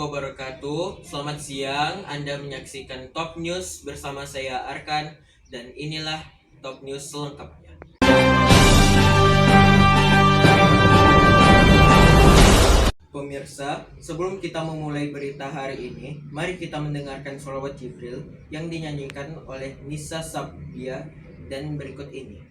wabarakatuh. Selamat siang. Anda menyaksikan Top News bersama saya Arkan dan inilah Top News selengkapnya. Pemirsa, sebelum kita memulai berita hari ini, mari kita mendengarkan sholawat Jibril yang dinyanyikan oleh Nisa Sabia dan berikut ini.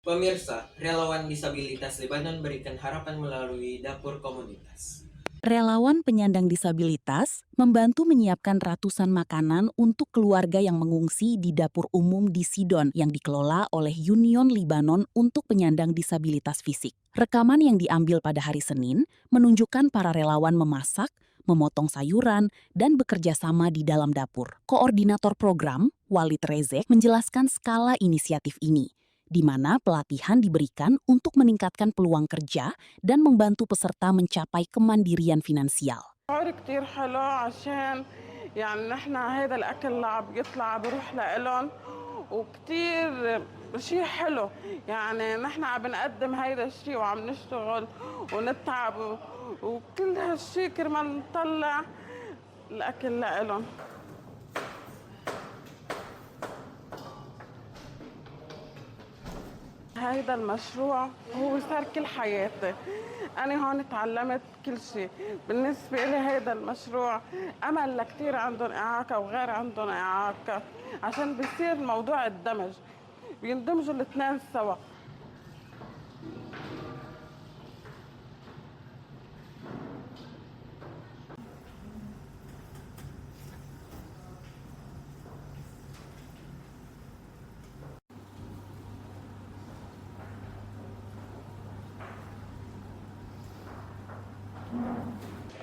Pemirsa, relawan disabilitas Lebanon berikan harapan melalui dapur komunitas. Relawan penyandang disabilitas membantu menyiapkan ratusan makanan untuk keluarga yang mengungsi di dapur umum di Sidon yang dikelola oleh Union Libanon untuk penyandang disabilitas fisik. Rekaman yang diambil pada hari Senin menunjukkan para relawan memasak, memotong sayuran, dan bekerja sama di dalam dapur. Koordinator program, Walid Rezek, menjelaskan skala inisiatif ini, di mana pelatihan diberikan untuk meningkatkan peluang kerja dan membantu peserta mencapai kemandirian finansial. كتير حلو عشان يعني نحن هذا الأكل اللي عم يطلع بروح لإلهم وكتير شيء حلو يعني نحن عم بنقدم هيدا الشيء وعم نشتغل ونتعب وكل هالشيء كرمال نطلع الأكل لإلهم. هيدا المشروع هو صار كل حياتي. أنا هون تعلمت كل شيء. بالنسبة لي هيدا المشروع أمل لكتير عندهم إعاقة وغير عندهم إعاقة، عشان بيصير موضوع الدمج، بيندمجوا الاثنين سوا.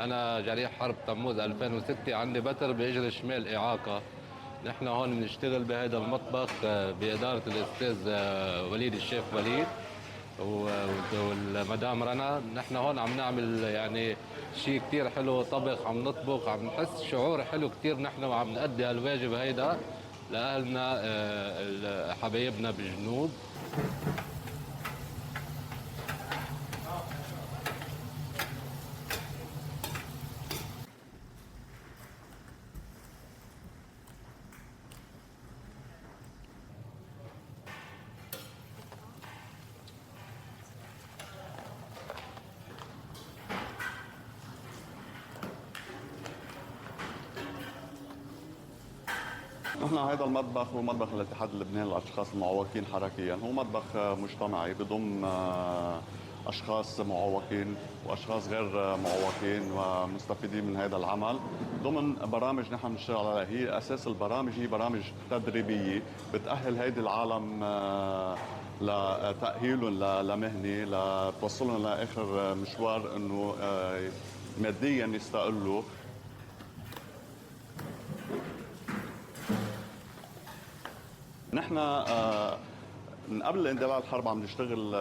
أنا جريح حرب تموز 2006، عندي بتر بإجري شمال إعاقة. نحن هون بنشتغل بهذا المطبخ بإدارة الأستاذ وليد الشيخ وليد والمدام رنا. نحن هون عم نعمل يعني شيء كتير حلو، طبخ، عم نطبخ، عم نحس شعور حلو كتير نحن وعم نأدي هالواجب هيدا لأهلنا حبايبنا بالجنوب. نحن هذا المطبخ هو مطبخ الاتحاد اللبناني للاشخاص المعوقين حركيا، هو مطبخ مجتمعي بضم اشخاص معوقين واشخاص غير معوقين ومستفيدين من هذا العمل ضمن برامج نحن بنشتغل عليها. هي اساس البرامج هي برامج تدريبيه بتاهل هيدي العالم لتاهيلهم لمهنه، لتوصلهم لاخر مشوار انه ماديا يستقلوا. نحن من قبل اندلاع الحرب عم نشتغل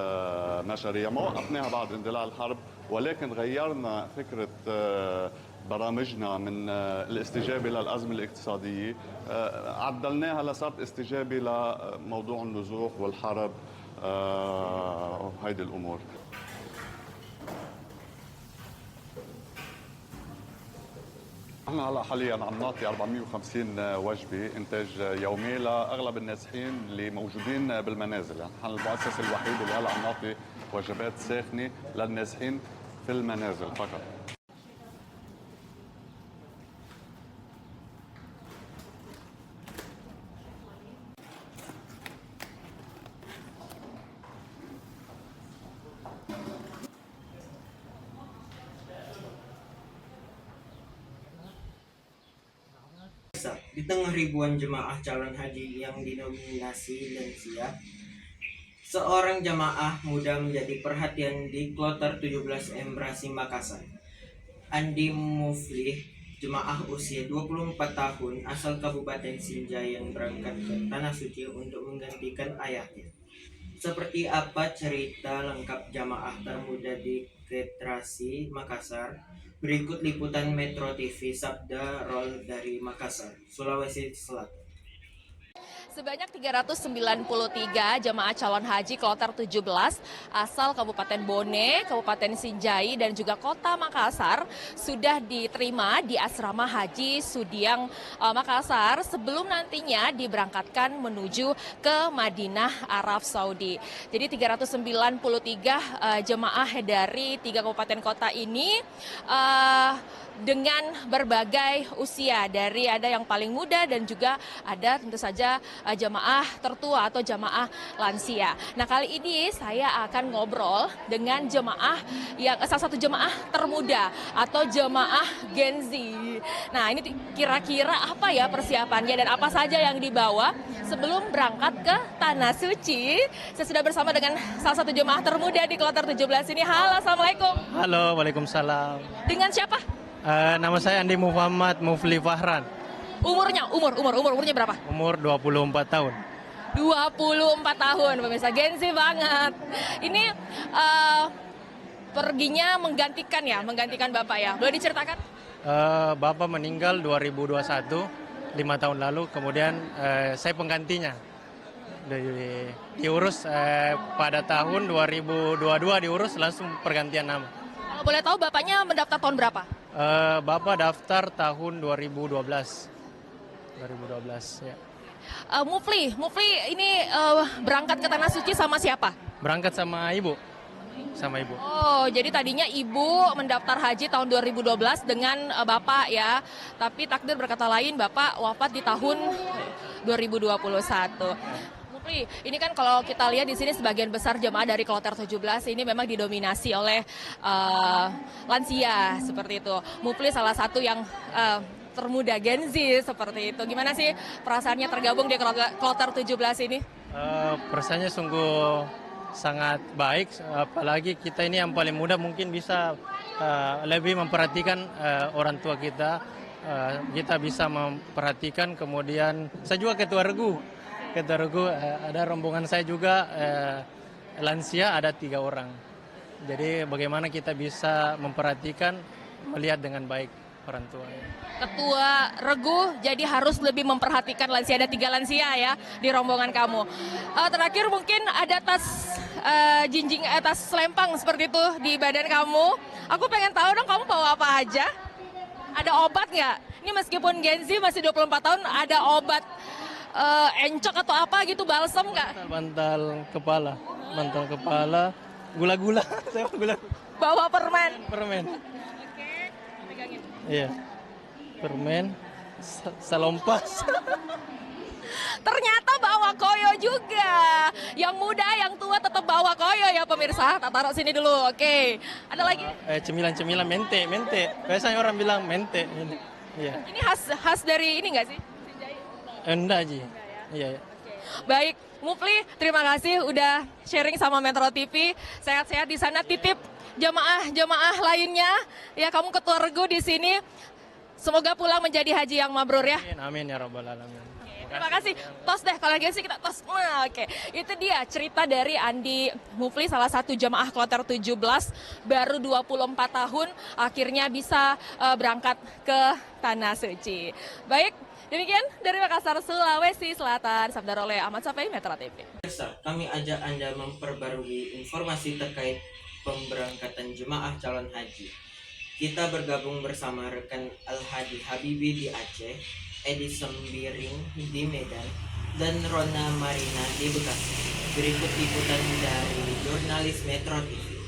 مشاريع ما وقفناها بعد اندلاع الحرب، ولكن غيرنا فكرة برامجنا من الاستجابة للأزمة الاقتصادية، عدلناها لصارت استجابة لموضوع النزوح والحرب وهيدي الأمور. نحن هلا حاليا عم نعطي 450 وجبه انتاج يومي لاغلب النازحين اللي موجودين بالمنازل، يعني نحن المؤسسه الوحيده اللي هلا عم نعطي وجبات ساخنه للنازحين في المنازل فقط. Di tengah ribuan jemaah calon haji yang dinominasi lansia, seorang jemaah muda menjadi perhatian di Kloter 17 Embrasi Makassar. Andi Muflih, jemaah usia 24 tahun asal Kabupaten Sinjai yang berangkat ke Tanah Suci untuk menggantikan ayahnya. Seperti apa cerita lengkap jamaah termuda di Ketrasi, Makassar? Berikut liputan Metro TV Sabda Roll dari Makassar, Sulawesi Selatan. Sebanyak 393 jemaah calon haji Kloter 17 asal Kabupaten Bone, Kabupaten Sinjai, dan juga Kota Makassar sudah diterima di Asrama Haji Sudiang Makassar sebelum nantinya diberangkatkan menuju ke Madinah, Arab Saudi. Jadi 393 jemaah dari 3 kabupaten kota ini dengan berbagai usia, dari ada yang paling muda dan juga ada tentu saja jamaah tertua atau jamaah lansia. Nah, kali ini saya akan ngobrol dengan jemaah yang salah satu jemaah termuda atau jemaah Gen Z. Nah, ini kira-kira apa ya persiapannya dan apa saja yang dibawa sebelum berangkat ke Tanah Suci. Saya sudah bersama dengan salah satu jemaah termuda di Kloter 17 ini. Halo, Assalamualaikum. Halo, waalaikumsalam. Dengan siapa? Nama saya Andi Muhammad Mufli Fahran. Umurnya berapa? Umur 24 tahun. 24 tahun, pemirsa, Gen Z banget. Ini perginya menggantikan Bapak ya. Boleh diceritakan? Bapak meninggal 2021, 5 tahun lalu. Kemudian saya penggantinya. Diurus pada tahun 2022 diurus langsung pergantian nama. Kalau boleh tahu Bapaknya mendaftar tahun berapa? Bapak daftar tahun 2012 ya. Mufli ini berangkat ke Tanah Suci sama siapa? Berangkat sama ibu. Oh, jadi tadinya ibu mendaftar haji tahun 2012 dengan bapak ya. Tapi takdir berkata lain, bapak wafat di tahun 2021. Mufli, ini kan kalau kita lihat di sini sebagian besar jemaah dari kloter 17 ini memang didominasi oleh lansia seperti itu. Mufli salah satu yang termuda Gen Z seperti itu. Gimana sih perasaannya tergabung di kloter 17 ini? Perasaannya sungguh sangat baik, apalagi kita ini yang paling muda mungkin bisa lebih memperhatikan orang tua kita. Kita bisa memperhatikan, kemudian saya juga ketua regu, ada rombongan saya juga lansia ada 3 orang. Jadi bagaimana kita bisa memperhatikan, melihat dengan baik orang tua. Ketua regu jadi harus lebih memperhatikan lansia, ada 3 lansia ya di rombongan kamu. Terakhir mungkin ada tas jinjing, tas selempang seperti itu di badan kamu. Aku pengen tahu dong kamu bawa apa aja? Ada obat nggak? Ini meskipun Gen Z masih 24 tahun, ada obat encok atau apa gitu, balsam nggak? Bantal kepala, gula-gula, saya gula. Bawa permen. Oke, pegangin. Iya, permen, salompas. Ternyata bawa koyo juga. Yang muda, yang tua tetap bawa koyo ya pemirsa. Tak taruh sini dulu. Oke. Ada lagi? Cemilan-cemilan mente. Biasanya orang bilang mente. Iya. Ini khas dari ini nggak sih? Enggak, Ji. Iya. Baik, Mufli, terima kasih udah sharing sama Metro TV. Sehat-sehat di sana, titip jamaah lainnya. Ya, kamu ketua regu di sini. Semoga pulang menjadi haji yang mabrur ya. Amin ya rabbal alamin. Terima kasih. Tos deh, kalau gitu sih kita tos. Oke, itu dia cerita dari Andi Mufli, salah satu jamaah kloter 17, baru 24 tahun, akhirnya bisa berangkat ke Tanah Suci. Baik, demikian dari Makassar, Sulawesi Selatan. Sabda oleh Ahmad Safei, Metro TV. Kami ajak Anda memperbarui informasi terkait pemberangkatan jemaah calon haji. Kita bergabung bersama rekan Al-Hadi Habibi di Aceh, Edi Sembiring di Medan, dan Rona Marina di Bekasi. Berikut liputan dari jurnalis Metro TV.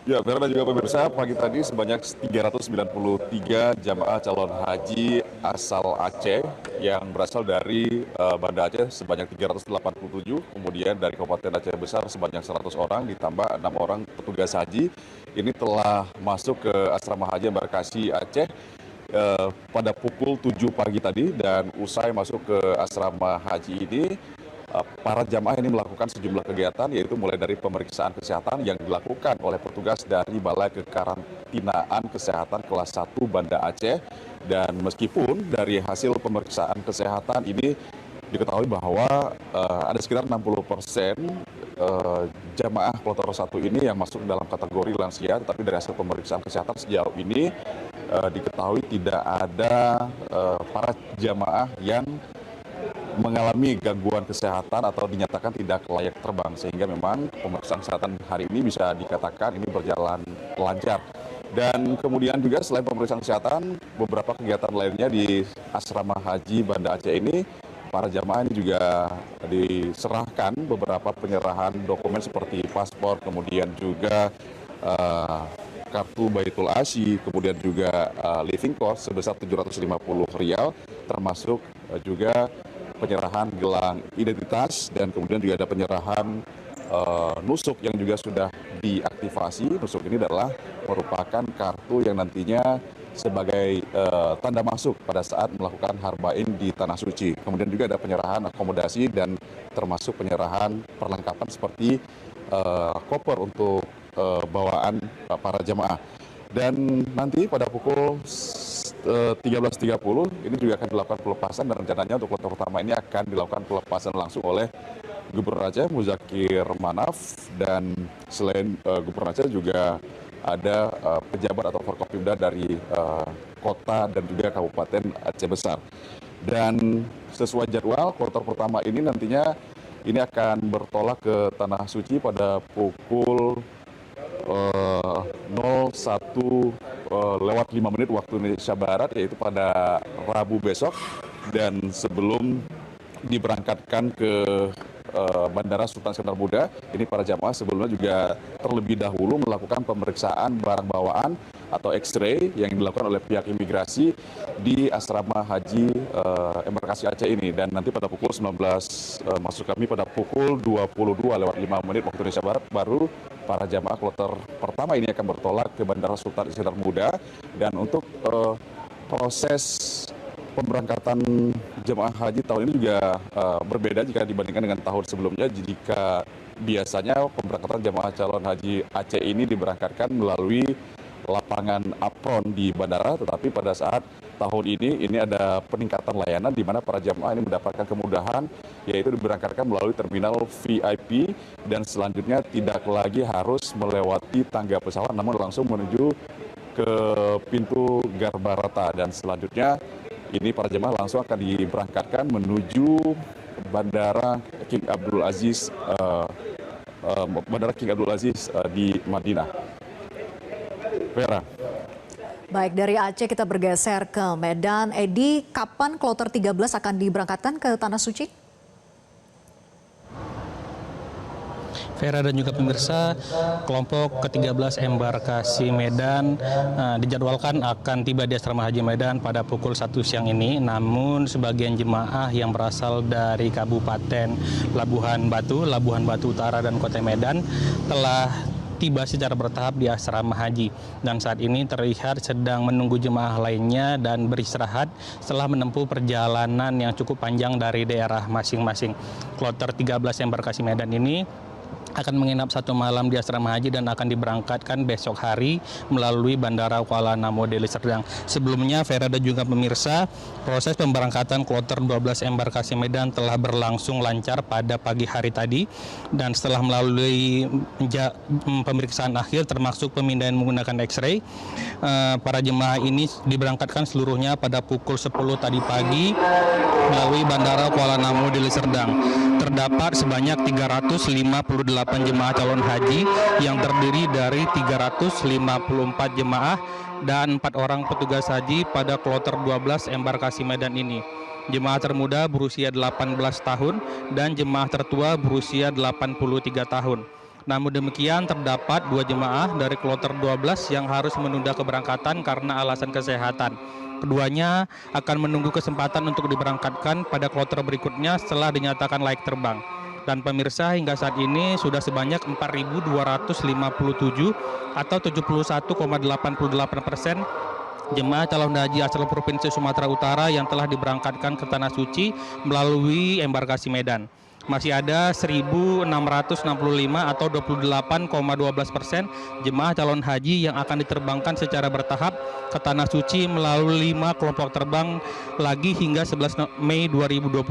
Ya, Vera dan juga pemirsa, pagi tadi sebanyak 393 jamaah calon haji asal Aceh yang berasal dari Banda Aceh sebanyak 387, kemudian dari Kabupaten Aceh Besar sebanyak 100 orang, ditambah 6 orang petugas haji. Ini telah masuk ke asrama haji Embarkasi Aceh pada pukul 7 pagi tadi, dan usai masuk ke asrama haji ini, para jamaah ini melakukan sejumlah kegiatan, yaitu mulai dari pemeriksaan kesehatan yang dilakukan oleh petugas dari Balai Kekarantinaan Kesehatan kelas 1 Banda Aceh. Dan meskipun dari hasil pemeriksaan kesehatan ini diketahui bahwa ada sekitar 60% jamaah kloter 1 ini yang masuk dalam kategori lansia, tetapi dari hasil pemeriksaan kesehatan sejauh ini diketahui tidak ada para jamaah yang mengalami gangguan kesehatan atau dinyatakan tidak layak terbang, sehingga memang pemeriksaan kesehatan hari ini bisa dikatakan ini berjalan lancar. Dan kemudian juga selain pemeriksaan kesehatan, beberapa kegiatan lainnya di asrama haji Banda Aceh ini, para jamaah ini juga diserahkan beberapa penyerahan dokumen seperti paspor, kemudian juga kartu Baitul Asyi, kemudian juga living cost sebesar 750 rial, termasuk juga penyerahan gelang identitas, dan kemudian juga ada penyerahan nusuk yang juga sudah diaktifasi. Nusuk ini adalah merupakan kartu yang nantinya sebagai tanda masuk pada saat melakukan harbain di Tanah Suci. Kemudian juga ada penyerahan akomodasi dan termasuk penyerahan perlengkapan seperti koper untuk bawaan para jamaah. Dan nanti pada pukul 13.30 ini juga akan dilakukan pelepasan, dan rencananya untuk kloter pertama ini akan dilakukan pelepasan langsung oleh Gubernur Aceh Muzakir Manaf, dan selain Gubernur Aceh juga ada pejabat atau Forkopimda dari kota dan juga Kabupaten Aceh Besar. Dan sesuai jadwal, kloter pertama ini nantinya ini akan bertolak ke Tanah Suci pada pukul 01:05 waktu Indonesia Barat, yaitu pada Rabu besok. Dan sebelum diberangkatkan ke Bandara Sultan Iskandar Muda, ini para jamaah sebelumnya juga terlebih dahulu melakukan pemeriksaan barang bawaan atau X-ray yang dilakukan oleh pihak imigrasi di asrama haji embarkasi Aceh ini. Dan nanti pada pukul 19, maksud kami pada pukul 22:05 waktu Indonesia Barat, baru para jamaah kloter pertama ini akan bertolak ke Bandara Sultan Iskandar Muda. Dan untuk proses pemberangkatan jemaah haji tahun ini juga berbeda jika dibandingkan dengan tahun sebelumnya. Jika biasanya pemberangkatan jemaah calon haji Aceh ini diberangkatkan melalui lapangan apron di bandara, tetapi pada saat tahun ini ada peningkatan layanan di mana para jemaah ini mendapatkan kemudahan, yaitu diberangkatkan melalui terminal VIP dan selanjutnya tidak lagi harus melewati tangga pesawat namun langsung menuju ke pintu Garbarata. Dan selanjutnya ini para jemaah langsung akan diberangkatkan menuju Bandara King Abdul Aziz di Madinah. Vera. Baik, dari Aceh kita bergeser ke Medan. Edi, kapan kloter 13 akan diberangkatkan ke Tanah Suci? Vera dan juga pemirsa, kelompok ke-13 embarkasi Medan dijadwalkan akan tiba di asrama haji Medan pada pukul 1 siang ini. Namun sebagian jemaah yang berasal dari Kabupaten Labuhan Batu Utara dan Kota Medan telah tiba secara bertahap di asrama haji, dan saat ini terlihat sedang menunggu jemaah lainnya dan beristirahat setelah menempuh perjalanan yang cukup panjang dari daerah masing-masing. Kloter 13 embarkasi Medan ini akan menginap 1 malam di asrama haji dan akan diberangkatkan besok hari melalui Bandara Kuala Namu Deli Serdang. Sebelumnya, Vera dan juga pemirsa, proses pemberangkatan kloter 12 embarkasi Medan telah berlangsung lancar pada pagi hari tadi, dan setelah melalui pemeriksaan akhir termasuk pemindahan menggunakan X-ray, para jemaah ini diberangkatkan seluruhnya pada pukul 10 tadi pagi melalui Bandara Kuala Namu Deli Serdang. Terdapat sebanyak 358 jemaah calon haji yang terdiri dari 354 jemaah dan 4 orang petugas haji pada kloter 12 embarkasi Medan ini. Jemaah termuda berusia 18 tahun dan jemaah tertua berusia 83 tahun. Namun demikian, terdapat 2 jemaah dari kloter 12 yang harus menunda keberangkatan karena alasan kesehatan. Keduanya akan menunggu kesempatan untuk diberangkatkan pada kloter berikutnya setelah dinyatakan layak terbang. Dan pemirsa, hingga saat ini sudah sebanyak 4.257 atau 71,88% jemaah calon haji asal Provinsi Sumatera Utara yang telah diberangkatkan ke Tanah Suci melalui embarkasi Medan. Masih ada 1.665 atau 28,12% jemaah calon haji yang akan diterbangkan secara bertahap ke Tanah Suci melalui 5 kelompok terbang lagi hingga 11 Mei 2026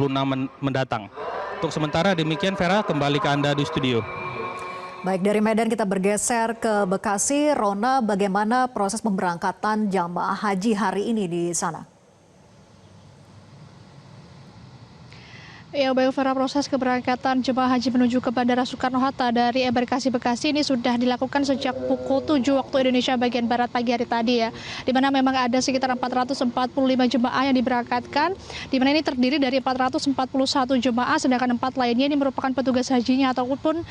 mendatang. Untuk sementara demikian, Vera, kembali ke Anda di studio. Baik, dari Medan kita bergeser ke Bekasi. Rona, bagaimana proses pemberangkatan jamaah haji hari ini di sana? Ya, baik Vera, proses keberangkatan jemaah haji menuju ke Bandara Soekarno-Hatta dari embarkasi Bekasi ini sudah dilakukan sejak pukul 7 waktu Indonesia bagian Barat pagi hari tadi ya. Di mana memang ada sekitar 445 jemaah yang diberangkatkan, di mana ini terdiri dari 441 jemaah, sedangkan 4 lainnya ini merupakan petugas hajinya ataupun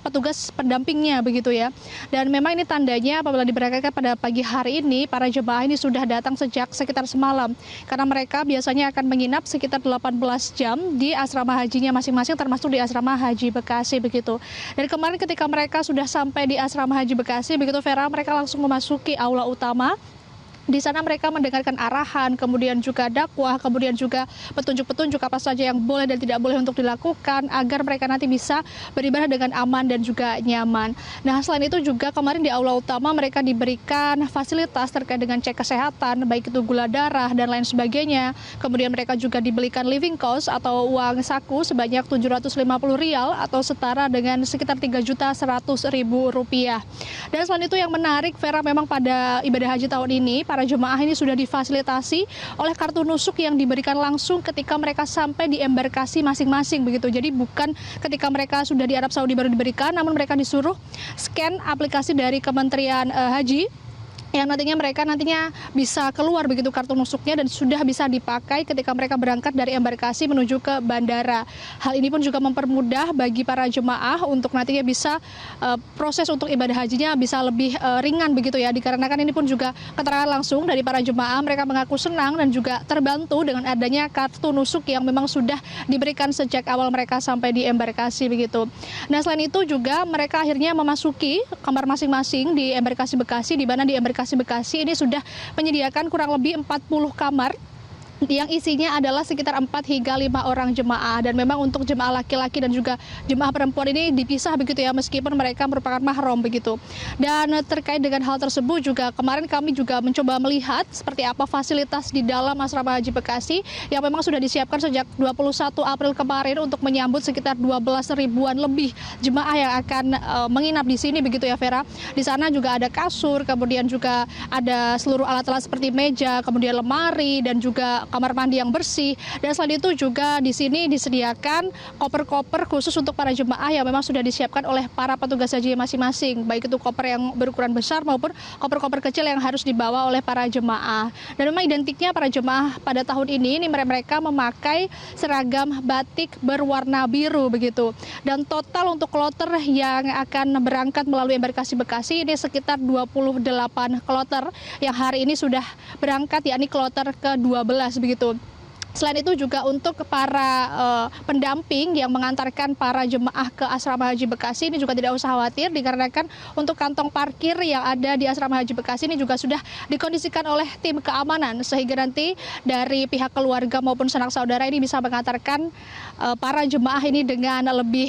petugas pendampingnya begitu ya. Dan memang ini tandanya apabila diberangkatkan pada pagi hari ini, para jemaah ini sudah datang sejak sekitar semalam. Karena mereka biasanya akan menginap sekitar 18 jam di asrama hajinya masing-masing, termasuk di asrama haji Bekasi begitu. Dan kemarin ketika mereka sudah sampai di asrama haji Bekasi begitu Vera, mereka langsung memasuki aula utama. Di sana mereka mendengarkan arahan, kemudian juga dakwah, kemudian juga petunjuk-petunjuk apa saja yang boleh dan tidak boleh untuk dilakukan agar mereka nanti bisa beribadah dengan aman dan juga nyaman. Nah, selain itu juga kemarin di aula utama mereka diberikan fasilitas terkait dengan cek kesehatan, baik itu gula darah dan lain sebagainya. Kemudian mereka juga dibelikan living cost atau uang saku sebanyak Rp750 atau setara dengan sekitar Rp3.100.000. Dan selain itu yang menarik Vera, memang pada ibadah haji tahun ini para jemaah ini sudah difasilitasi oleh kartu nusuk yang diberikan langsung ketika mereka sampai di embarkasi masing-masing begitu. Jadi bukan ketika mereka sudah di Arab Saudi baru diberikan, namun mereka disuruh scan aplikasi dari Kementerian Haji yang nantinya bisa keluar begitu kartu nusuknya dan sudah bisa dipakai ketika mereka berangkat dari embarkasi menuju ke bandara. Hal ini pun juga mempermudah bagi para jemaah untuk nantinya bisa proses untuk ibadah hajinya bisa lebih ringan begitu ya, dikarenakan ini pun juga keterangan langsung dari para jemaah, mereka mengaku senang dan juga terbantu dengan adanya kartu nusuk yang memang sudah diberikan sejak awal mereka sampai di embarkasi begitu. Nah, selain itu juga mereka akhirnya memasuki kamar masing-masing di embarkasi Bekasi, di mana di embarkasi Bekasi ini sudah menyediakan kurang lebih 40 kamar yang isinya adalah sekitar 4 hingga 5 orang jemaah, dan memang untuk jemaah laki-laki dan juga jemaah perempuan ini dipisah begitu ya, meskipun mereka merupakan mahram begitu. Dan terkait dengan hal tersebut juga kemarin kami juga mencoba melihat seperti apa fasilitas di dalam asrama haji Bekasi yang memang sudah disiapkan sejak 21 April kemarin untuk menyambut sekitar 12 ribuan lebih jemaah yang akan menginap di sini begitu ya Vera. Di sana juga ada kasur, kemudian juga ada seluruh alat-alat seperti meja, kemudian lemari dan juga kamar mandi yang bersih. Dan selain itu juga di sini disediakan koper-koper khusus untuk para jemaah yang memang sudah disiapkan oleh para petugas haji masing-masing, baik itu koper yang berukuran besar maupun koper-koper kecil yang harus dibawa oleh para jemaah. Dan memang identiknya para jemaah pada tahun ini mereka memakai seragam batik berwarna biru begitu. Dan total untuk kloter yang akan berangkat melalui embarkasi Bekasi ini sekitar 28 kloter yang hari ini sudah berangkat, yakni kloter ke-12 begitu. Selain itu juga untuk para pendamping yang mengantarkan para jemaah ke asrama haji Bekasi ini juga tidak usah khawatir, dikarenakan untuk kantong parkir yang ada di asrama haji Bekasi ini juga sudah dikondisikan oleh tim keamanan, sehingga nanti dari pihak keluarga maupun sanak saudara ini bisa mengantarkan para jemaah ini dengan lebih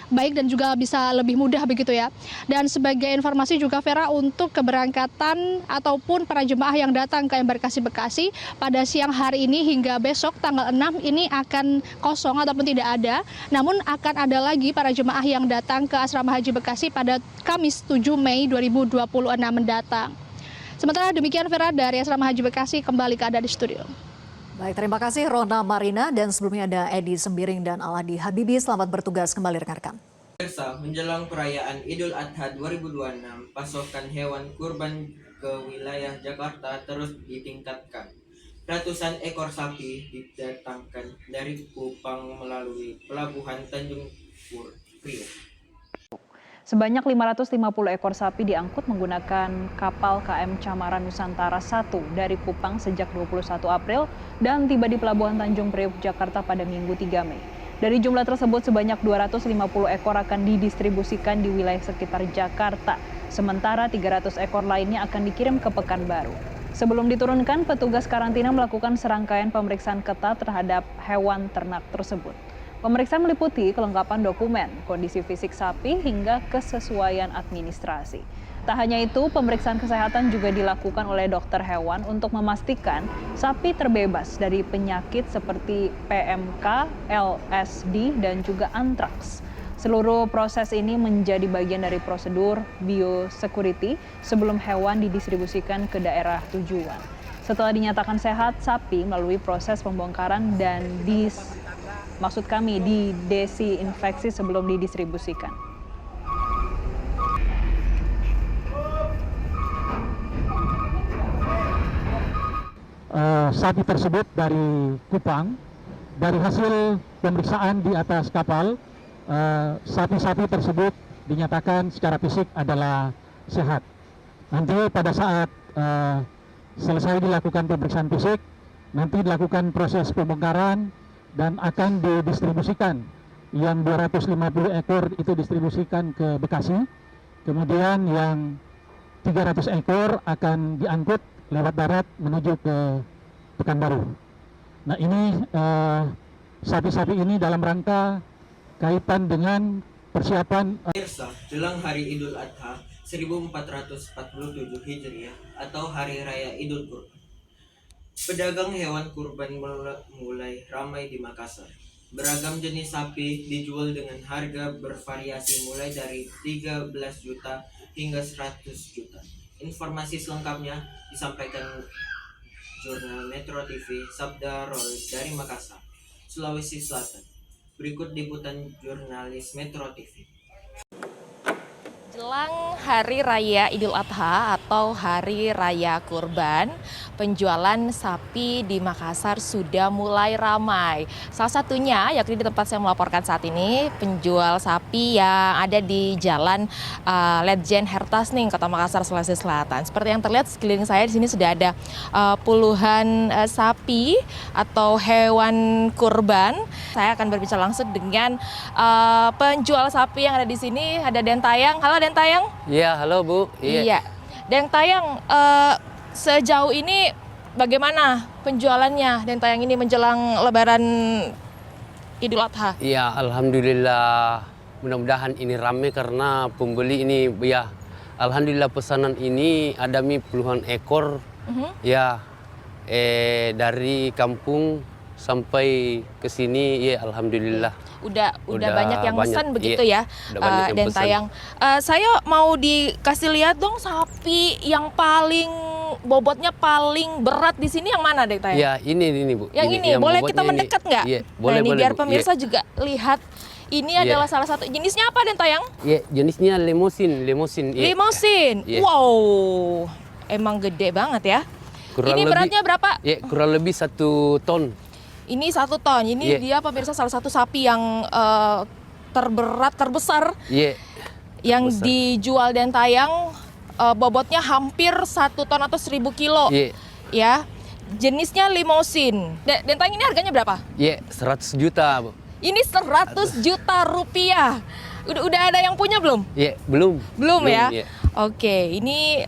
baik dan juga bisa lebih mudah begitu ya. Dan sebagai informasi juga Vera, untuk keberangkatan ataupun para jemaah yang datang ke embarkasi Bekasi pada siang hari ini hingga besok tanggal 6 ini akan kosong ataupun tidak ada. Namun akan ada lagi para jemaah yang datang ke asrama haji Bekasi pada Kamis 7 Mei 2026 mendatang. Sementara demikian Vera dari asrama haji Bekasi, kembali ke Anda di studio. Baik, terima kasih Rona Marina, dan sebelumnya ada Edi Sembiring dan Aladi Habibi. Selamat bertugas kembali rekan-rekan. Pemirsa, menjelang perayaan Idul Adha 2026, pasokan hewan kurban ke wilayah Jakarta terus ditingkatkan. Ratusan ekor sapi didatangkan dari Kupang melalui pelabuhan Tanjung Priok. Sebanyak 550 ekor sapi diangkut menggunakan kapal KM Camaran Nusantara 1 dari Kupang sejak 21 April dan tiba di Pelabuhan Tanjung Priok, Jakarta pada Minggu 3 Mei. Dari jumlah tersebut, sebanyak 250 ekor akan didistribusikan di wilayah sekitar Jakarta, sementara 300 ekor lainnya akan dikirim ke Pekanbaru. Sebelum diturunkan, petugas karantina melakukan serangkaian pemeriksaan ketat terhadap hewan ternak tersebut. Pemeriksaan meliputi kelengkapan dokumen, kondisi fisik sapi, hingga kesesuaian administrasi. Tak hanya itu, pemeriksaan kesehatan juga dilakukan oleh dokter hewan untuk memastikan sapi terbebas dari penyakit seperti PMK, LSD, dan juga antraks. Seluruh proses ini menjadi bagian dari prosedur biosecurity sebelum hewan didistribusikan ke daerah tujuan. Setelah dinyatakan sehat, sapi melalui proses pembongkaran dan didesinfeksi sebelum didistribusikan. Sapi tersebut dari Kupang, dari hasil pemeriksaan di atas kapal, sapi-sapi tersebut dinyatakan secara fisik adalah sehat. Nanti pada saat selesai dilakukan pemeriksaan fisik, nanti dilakukan proses pembongkaran dan akan didistribusikan. Yang 250 ekor itu distribusikan ke Bekasi, kemudian yang 300 ekor akan diangkut lewat darat menuju ke Pekanbaru. Nah, ini sapi-sapi ini dalam rangka kaitan dengan persiapan Pemirsa, jelang hari Idul Adha 1447 Hijriah atau Hari Raya Idul Kurban, pedagang hewan kurban mulai ramai di Makassar. Beragam jenis sapi dijual dengan harga bervariasi mulai dari 13 juta hingga 100 juta. Informasi selengkapnya disampaikan jurnal Metro TV Sabda Roy dari Makassar, Sulawesi Selatan. Berikut liputan jurnalis Metro TV. Jelang Hari Raya Idul Adha atau Hari Raya Kurban, penjualan sapi di Makassar sudah mulai ramai. Salah satunya, yakni di tempat saya melaporkan saat ini, penjual sapi yang ada di Jalan Ledjen Hertasning, Kota Makassar, Sulawesi Selatan. Seperti yang terlihat sekeliling saya di sini sudah ada puluhan sapi atau hewan kurban. Saya akan berbicara langsung dengan penjual sapi yang ada di sini. Ada Dentayang. Halo Dentayang. Iya, halo Bu. Iya. Dentayang, sejauh ini bagaimana penjualannya Dentayang ini menjelang Lebaran Idul Adha? Iya, alhamdulillah. Mudah-mudahan ini ramai karena pembeli ini ya. Alhamdulillah pesanan ini ada puluhan ekor. Ya, dari kampung sampai ke sini ya alhamdulillah. Udah banyak yang pesan begitu iya, ya, Dentayang. Saya mau dikasih lihat dong sapi yang paling bobotnya paling berat di sini yang mana, Dentayang? Ya, ini Bu. Yang ini boleh kita mendekat nggak? Iya, Nah, boleh, ini boleh, biar Bu. pemirsa Iya. juga lihat. Ini adalah salah satu jenisnya apa, Dentayang? Iya, jenisnya limosin. Iya. Limosin. Iya. Wow, emang gede banget ya. Ini beratnya berapa? Ya, kurang lebih 1 ton. Ini 1 ton. Ini dia pemirsa salah satu sapi yang terbesar yang dijual Dentayang, bobotnya hampir 1 ton atau 1000 kilo. Ya, jenisnya limosin. Dentayang ini harganya berapa? 100 juta, Bu. Ini 100 juta rupiah. Udah ada yang punya belum? Belum. Belum ya? Iya. Oke, ini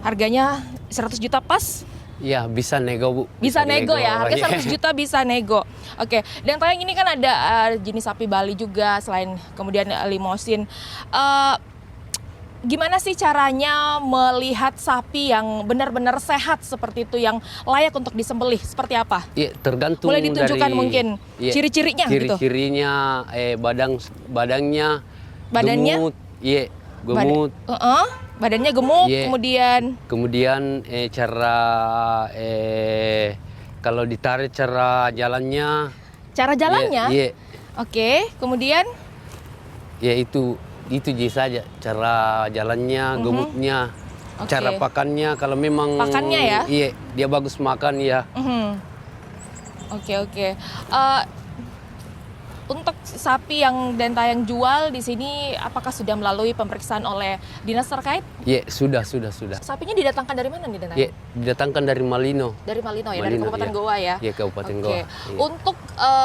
harganya 100 juta pas? Ya, bisa nego, Bu. Bisa nego ya, harga 100 juta bisa nego. Oke, Dentayang ini kan ada jenis sapi Bali juga selain kemudian limosin. Gimana sih caranya melihat sapi yang benar-benar sehat seperti itu, yang layak untuk disembelih? Seperti apa? Iya, tergantung. Boleh ditunjukkan dari, mungkin ciri-cirinya gitu? Ciri-cirinya, badannya gemuk. Iya, gemuk. Badannya gemuk, kemudian cara kalau ditarik cara jalannya. Iya. Oke, kemudian? Ya itu saja cara jalannya, gemuknya, cara pakannya. Kalau memang pakannya ya? Iya, dia bagus makan ya. Oke. Untuk sapi yang Dentayang jual di sini, apakah sudah melalui pemeriksaan oleh dinas terkait? Iya, sudah. Sapinya didatangkan dari mana nih, Dentayang? Iya, didatangkan dari Malino. Dari Malino ya, dari Kabupaten Goa ya? Iya, Kabupaten Goa. Iya. Untuk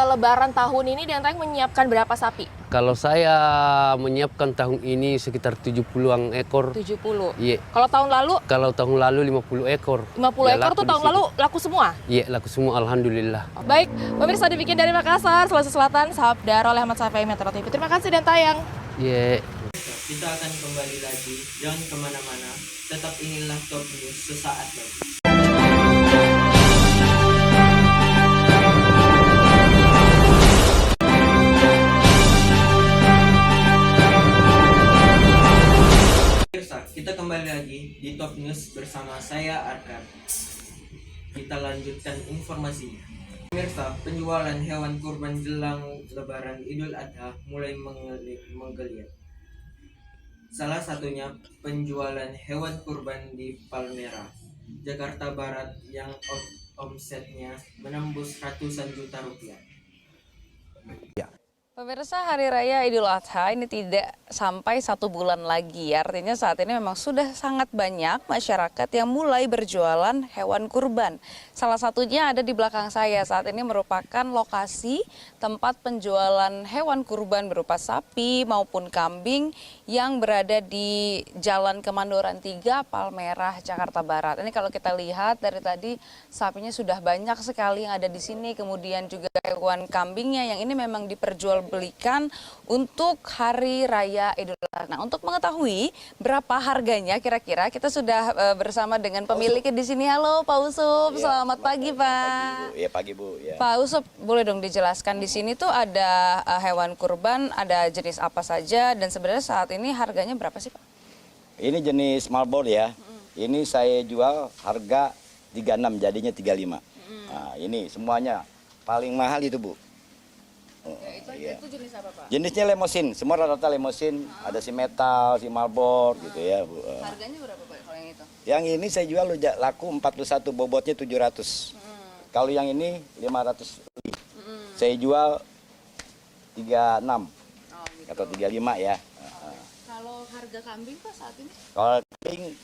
Lebaran tahun ini Dentayang menyiapkan berapa sapi? Kalau saya menyiapkan tahun ini sekitar 70-an ekor. 70? Iya. Kalau tahun lalu? Kalau tahun lalu 50 ekor. 50 ekor tuh tahun lalu laku semua? Iya, laku semua, alhamdulillah. Baik, pemirsa demikian dari Makassar, Sulawesi Selatan, Sabda oleh Ahmad Safai, Metro TV. Terima kasih Dentayang. Iya. Kita akan kembali lagi, jangan kemana-mana, tetap inilah Top News sesaat lagi. Kita kembali lagi di Top News bersama saya Arkan. Kita lanjutkan informasinya. Pemirsa, penjualan hewan kurban jelang Lebaran Idul Adha mulai menggeliat. Salah satunya penjualan hewan kurban di Palmerah, Jakarta Barat yang omsetnya menembus ratusan juta rupiah. Pemirsa, Hari Raya Idul Adha ini tidak sampai 1 bulan lagi. Artinya saat ini memang sudah sangat banyak masyarakat yang mulai berjualan hewan kurban. Salah satunya ada di belakang saya. Saat ini merupakan lokasi tempat penjualan hewan kurban berupa sapi maupun kambing yang berada di Jalan Kemandoran 3, Palmerah, Jakarta Barat. Ini kalau kita lihat dari tadi sapinya sudah banyak sekali yang ada di sini. Kemudian juga hewan kambingnya yang ini memang diperjualbelikan untuk Hari Raya Idul Adha. Nah, untuk mengetahui berapa harganya kira-kira, kita sudah bersama dengan pemiliknya di sini. Halo Pak Usup, selamat pagi Pak. Pagi Bu. Ya. Pak Usup, boleh dong dijelaskan di sini tuh ada hewan kurban, ada jenis apa saja, dan sebenarnya saat ini harganya berapa sih Pak? Ini jenis Marlboro ya. Ini saya jual harga 36, jadinya 35. Nah, ini semuanya paling mahal itu Bu. Itu jenis apa, Pak? Jenisnya lemosin, semua rata-rata lemosin. Ada si metal, si Marlboro gitu ya, Bu. Harganya berapa, Pak, kalau yang itu? Yang ini saya jual laku 41, bobotnya 700. Kalau yang ini 500 lebih. Saya jual 36 atau 35 ya. Kalau harga kambing, Pak, saat ini? Kalau kambing,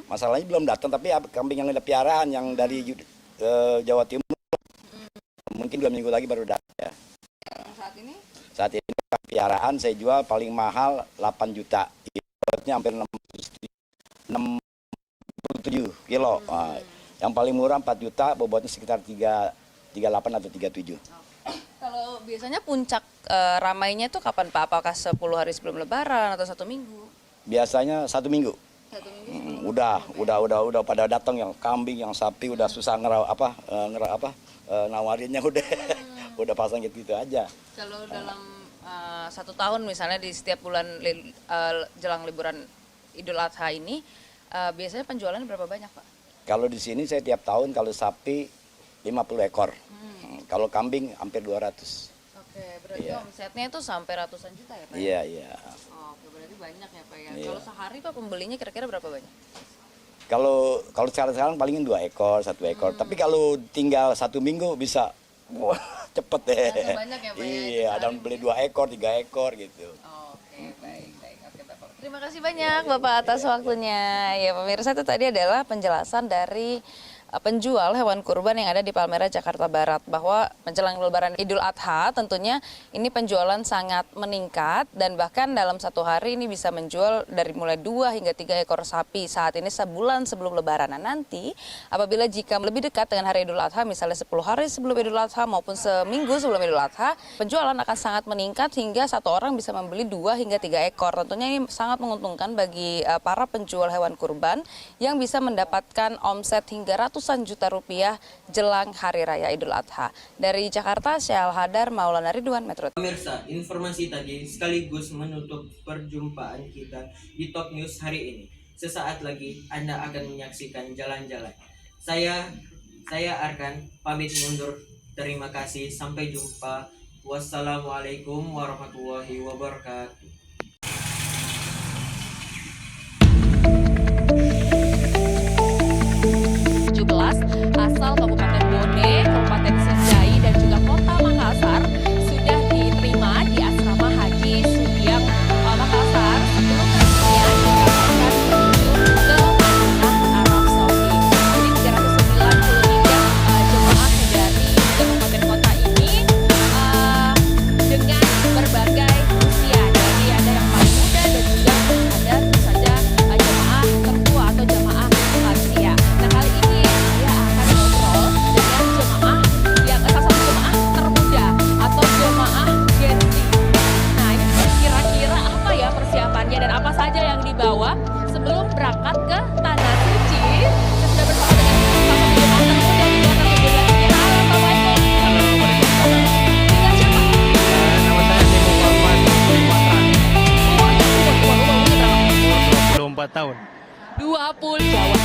masalahnya belum datang, tapi kambing yang ada piaraan yang dari Jawa Timur, mungkin 2 minggu lagi baru datang ya. Saat ini? Saat ini piaraan saya jual paling mahal 8 juta. Bobotnya hampir 67 kilo. Nah, yang paling murah 4 juta, bobotnya sekitar 38 atau 37. Kalau biasanya puncak ramainya itu kapan, Pak? Apakah 10 hari sebelum Lebaran atau 1 minggu? Biasanya 1 minggu. Udah pada datang yang kambing, yang sapi udah susah nawarinnya udah pasang gitu aja. Kalau dalam 1 tahun misalnya di setiap bulan jelang liburan Idul Adha ini, biasanya penjualannya berapa banyak, Pak? Kalau di sini saya tiap tahun kalau sapi 50 ekor. Kalau kambing hampir 200. Oke, berarti omsetnya itu sampai ratusan juta ya, Pak? Iya. Oke, berarti banyak ya, Pak ya. Iya. Kalau sehari, Pak, pembelinya kira-kira berapa banyak? Kalau sekarang palingin 2 ekor, 1 ekor. Tapi kalau tinggal 1 minggu bisa cepet deh. Langsung banyak ya, Pak? Iya, ada beli 2 ekor, 3 ekor gitu. Oke, baik. Oke, Bapak. Terima kasih banyak, Bapak, atas waktunya. Ya, pemirsa, itu tadi adalah penjelasan dari penjual hewan kurban yang ada di Palmerah, Jakarta Barat, bahwa menjelang Lebaran Idul Adha tentunya ini penjualan sangat meningkat dan bahkan dalam 1 hari ini bisa menjual dari mulai 2 hingga 3 ekor sapi saat ini sebulan sebelum Lebaran. Nah, nanti apabila jika lebih dekat dengan hari Idul Adha, misalnya 10 hari sebelum Idul Adha maupun seminggu sebelum Idul Adha, penjualan akan sangat meningkat hingga 1 orang bisa membeli 2 hingga 3 ekor. Tentunya ini sangat menguntungkan bagi para penjual hewan kurban yang bisa mendapatkan omset hingga ratusan juta rupiah jelang Hari Raya Idul Adha. Dari Jakarta, Syahal Hadar, Maulana Ridwan, Metro. Pemirsa, informasi tadi sekaligus menutup perjumpaan kita di Top News hari ini. Sesaat lagi Anda akan menyaksikan jalan-jalan. Saya Arkan pamit mundur. Terima kasih, sampai jumpa. Wassalamualaikum warahmatullahi wabarakatuh. Asal Kabupaten Bone, Kabupaten Senjai, dan juga Kota Makassar sudah diterima di Asrama Haji Sudiang Makassar sebelum nantinya diberangkatkan menuju ke Madinah, Arab Saudi. Jadi 393 jemaah dari kabupaten kota ini dengan berbagai usia, dari ada yang paling muda dan juga ada tentu saja jemaah tertua atau jemaah lansia. Nah, kali ini saya akan ngobrol dengan jemaah yang salah satu jemaah termuda atau jemaah Gen Z. Nah, ini kira-kira apa ya persiapannya dan apa saja yang dibawa sebelum berangkat ke Tanah Suci? Saya sudah bersama dengan salah satu jemaah termuda di Kota Kebulan. Halo, Assalamualaikum. Dengan siapa? Nama saya Timo Muhammad Sumatran. Umurnya berapa? 24 tahun. 20 Jawa.